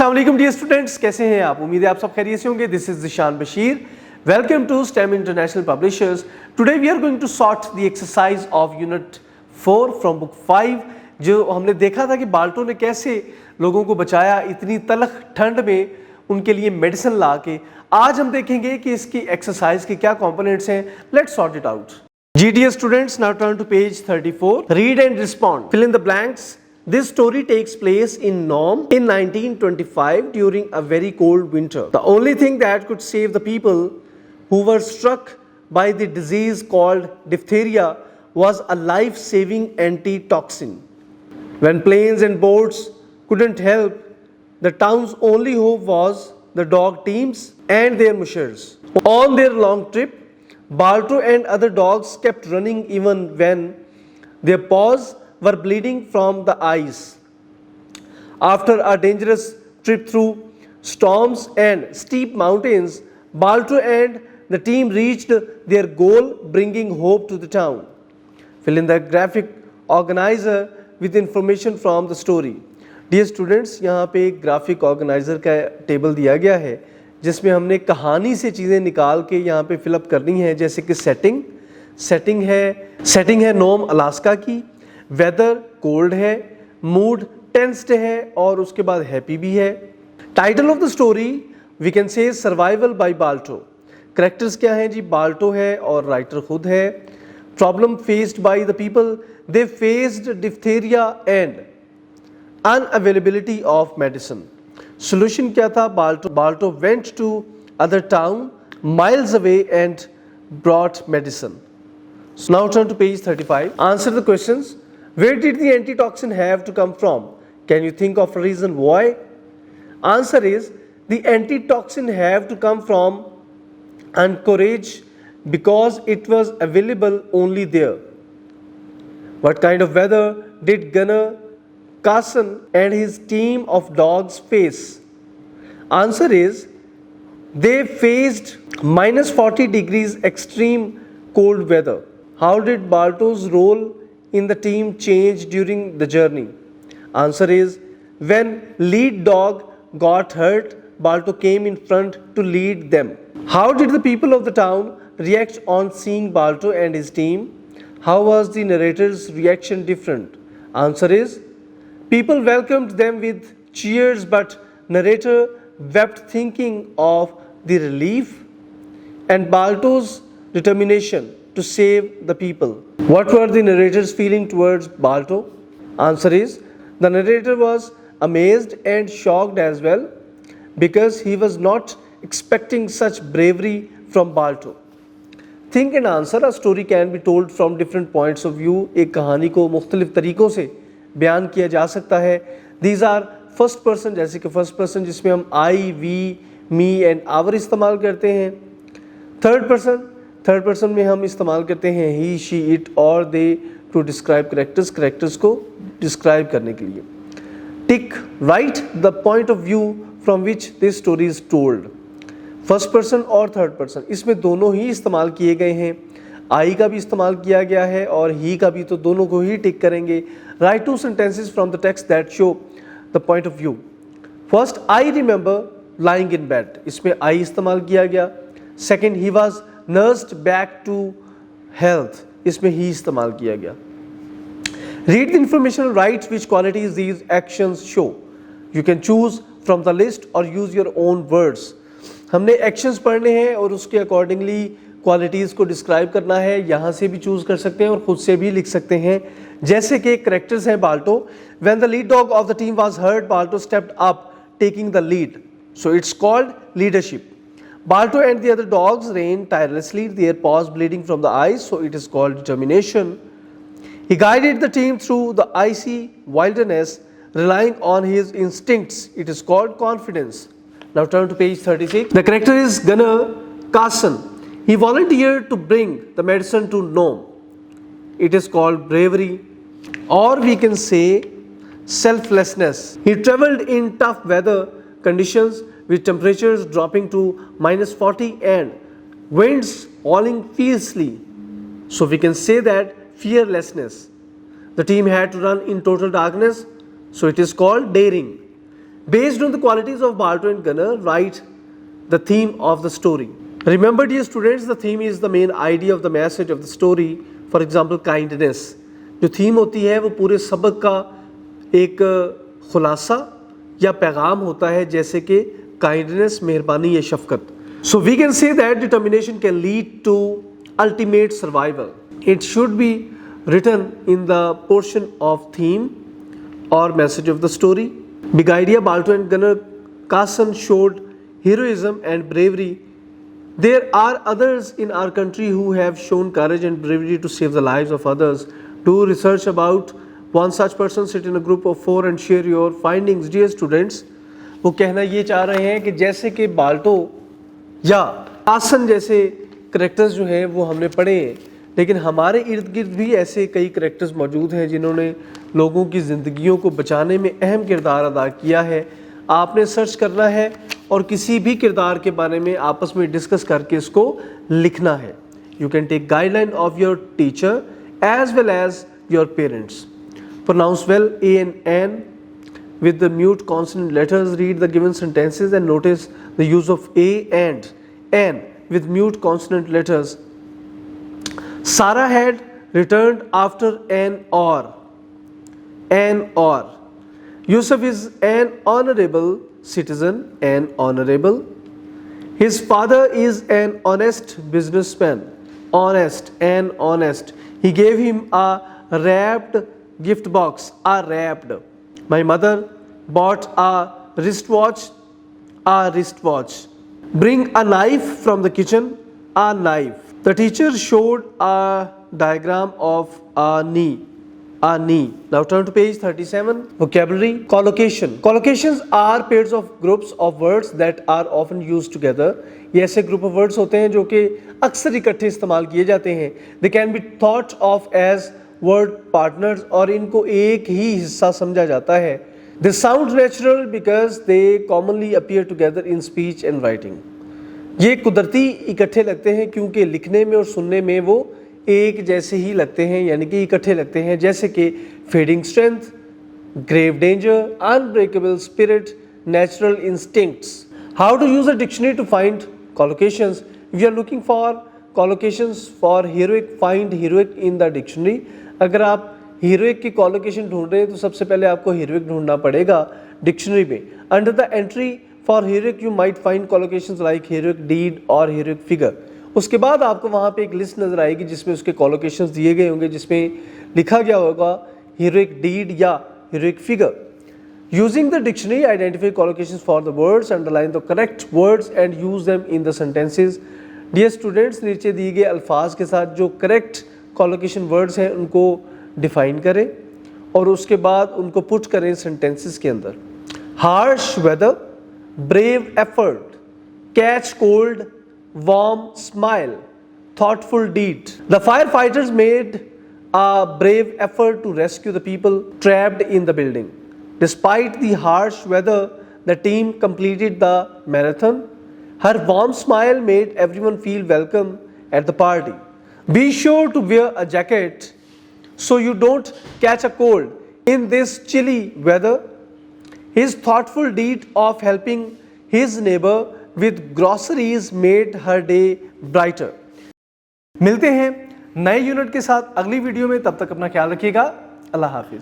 अस्सलाम dear students, कैसे हैं आप? उम्मीद है आप सब खैरियत से होंगे। This is Zeeshan Bashir. Welcome to Stem International Publishers. Today we are going to sort the exercise of unit 4 from book 5। जो हमने देखा था कि बाल्टो ने कैसे लोगों को बचाया इतनी तलख ठंड में, उनके लिए मेडिसिन ला के। आज हम देखेंगे कि इसकी एक्सरसाइज के क्या कंपोनेंट्स हैं। Let's sort it out. जी dear students, now turn to page 34. Read and respond. Fill in the blanks. This story takes place in Nome in 1925 during a very cold winter. The only thing that could save the people who were struck by the disease called diphtheria was a life-saving antitoxin. When planes and boats couldn't help, the town's only hope was the dog teams and their mushers. On their long trip, Balto and other dogs kept running even when their paws were bleeding from the ice. After a dangerous trip through storms and steep mountains, Balto and the team reached their goal, bringing hope to the town. Fill in the graphic organizer with information from the story. Dear students, यहाँ पे एक graphic organiser का table दिया गया है जिसमें हमने कहानी से चीज़ें निकाल के यहाँ पे फिलअप करनी है। जैसे कि सेटिंग है नोम अलास्का की, वेदर कोल्ड है, मूड टेंस्ड है और उसके बाद हैप्पी भी है। Title of the story we can say survival by Balto. Characters क्या हैं जी? बाल्टो है और राइटर खुद है। Problem faced by the people, they faced diphtheria and unavailability of medicine. Solution क्या था? Balto went to other town miles away and brought medicine. So now turn to page 35. Answer the questions. Where did the antitoxin have to come from? Can you think of a reason why? Answer is the antitoxin have to come from Anchorage because it was available only there. What kind of weather did Gunnar Carson and his team of dogs face? Answer is they faced minus 40 degrees extreme cold weather. How did Balto's role in the team change during the journey? Answer is when lead dog got hurt, Balto came in front to lead them. How did the people of the town react on seeing Balto and his team? How was the narrator's reaction different? Answer is people welcomed them with cheers, but narrator wept thinking of the relief and Balto's determination to save the people. What were the narrator's feeling towards Balto? Answer is the narrator was amazed and shocked as well because he was not expecting such bravery from Balto. Think and answer. A story can be told from different points of view. एक कहानी को मुख्तलिफ तरीक़ों से बयान किया जा सकता है. These are first person, जैसे कि first person जिसमें हम I, we, me and our इस्तेमाल करते हैं. थर्ड पर्सन में हम इस्तेमाल करते हैं ही, शी, इट और दे टू डिस्क्राइब करेक्टर्स को डिस्क्राइब करने के लिए. टिक right the point of view from which this story is told. First person और थर्ड पर्सन इसमें दोनों ही इस्तेमाल किए गए हैं. आई का भी इस्तेमाल किया गया है और ही का भी, तो दोनों को ही टिक करेंगे. Right 2 sentences from the text that show the point of view. First, I remember lying in bed, इसमें आई इस्तेमाल किया गया. Second, he was nursed back to health, इसमें ही इस्तेमाल किया गया. Read the information, write which qualities these actions show. You can choose from the list or use your own words. हमने actions पढ़ने हैं और उसके accordingly qualities को describe करना है. यहाँ से भी choose कर सकते हैं और खुद से भी लिख सकते हैं. जैसे कि characters हैं Balto. When the lead dog of the team was hurt, Balto stepped up, taking the lead. So it's called leadership. Balto and the other dogs ran tirelessly, their paws bleeding from the eyes, so it is called determination. He guided the team through the icy wilderness, relying on his instincts. It is called confidence. Now turn to page 36. The character is Gunnar Carson. He volunteered to bring the medicine to Nome. It is called bravery, or we can say selflessness. He traveled in tough weather conditions with temperatures dropping to minus 40 and winds howling fiercely. So we can say that fearlessness. The team had to run in total darkness, so it is called daring. Based on the qualities of Balto and Gunner, write the theme of the story. Remember, dear students, the theme is the main idea of the message of the story. For example, kindness. जो theme होती है वो पूरे सबक का एक खुलासा या पैगाम होता है, जैसे कि काइंडनेस, मेहरबानी या शफकत. So we can say that determination can lead to ultimate survival. It should be written in the portion of theme or message of the story. Big idea, Balto and Gunner, Carson showed heroism and bravery. There are others in our country who have shown courage and bravery to save the lives of others. Do research about one such person, sit in a group of 4 and share your findings. Dear students, वो कहना ये चाह रहे हैं कि जैसे कि बाल्टो या आसन जैसे करेक्टर्स जो हैं वो हमने पढ़े हैं, लेकिन हमारे इर्द गिर्द भी ऐसे कई करेक्टर्स मौजूद हैं जिन्होंने लोगों की ज़िंदगियों को बचाने में अहम किरदार अदा किया है. आपने सर्च करना है और किसी भी किरदार के बारे में आपस में डिस्कस करके इसको लिखना है. You can take guideline of your teacher as well as your parents. Pronounce well a and an with the mute consonant letters. Read the given sentences and notice the use of a and n with mute consonant letters. Sarah had returned after an or. An or. Yusuf is an honorable citizen. An honorable. His father is an honest businessman. Honest. An honest. He gave him a wrapped gift box. A wrapped. My mother bought a wristwatch. A wristwatch. Bring a knife from the kitchen. A knife. The teacher showed a diagram of a knee. A knee. Now turn to page 37. Vocabulary. Collocation. Collocations are pairs of groups of words that are often used together. ये ऐसे group of words होते हैं जो कि अक्सर इकट्ठे इस्तेमाल किए जाते हैं. They can be thought of as word partners और इनको एक ही हिस्सा समझा जाता है. They sound natural because they commonly appear together in speech and writing. ये कुदरती इकट्ठे लगते हैं क्योंकि लिखने में और सुनने में वो एक जैसे ही लगते हैं, यानी कि इकट्ठे लगते हैं, जैसे कि fading strength, grave danger, unbreakable spirit, natural instincts. How to use a dictionary to find collocations? If you are looking for collocations for heroic, find heroic in the dictionary. अगर आप हीरोइक की कॉलोकेशन ढूंढ रहे हैं तो सबसे पहले आपको हीरोइक ढूंढना पड़ेगा डिक्शनरी में. Under the entry for heroic you might find collocations like heroic deed और हीरोइक फिगर. उसके बाद आपको वहाँ पे एक लिस्ट नजर आएगी जिसमें उसके कॉलोकेशंस दिए गए होंगे, जिसमें लिखा गया होगा हीरोइक डीड या heroic figure. Using the dictionary identify collocations for the words, underline the correct words and use them in the sentences. Dear students, नीचे दिए गए अल्फाज के साथ जो करेक्ट कॉलोकेशन वर्ड्स हैं उनको डिफाइन करें और उसके बाद उनको पुट करें सेंटेंसेस के अंदर. Harsh weather, brave effort, catch cold, warm smile, thoughtful deed. The firefighters made a brave effort to rescue the people trapped in the building. Despite the harsh weather, the team completed the marathon. Her warm smile made everyone feel welcome at the party. Be sure to wear a jacket so you don't catch a cold in this chilly weather. His thoughtful deed of helping his neighbor with groceries made her day brighter. मिलते हैं नए unit के साथ अगली video में. तब तक अपना ख्याल रखिएगा. अल्लाह हाफिज.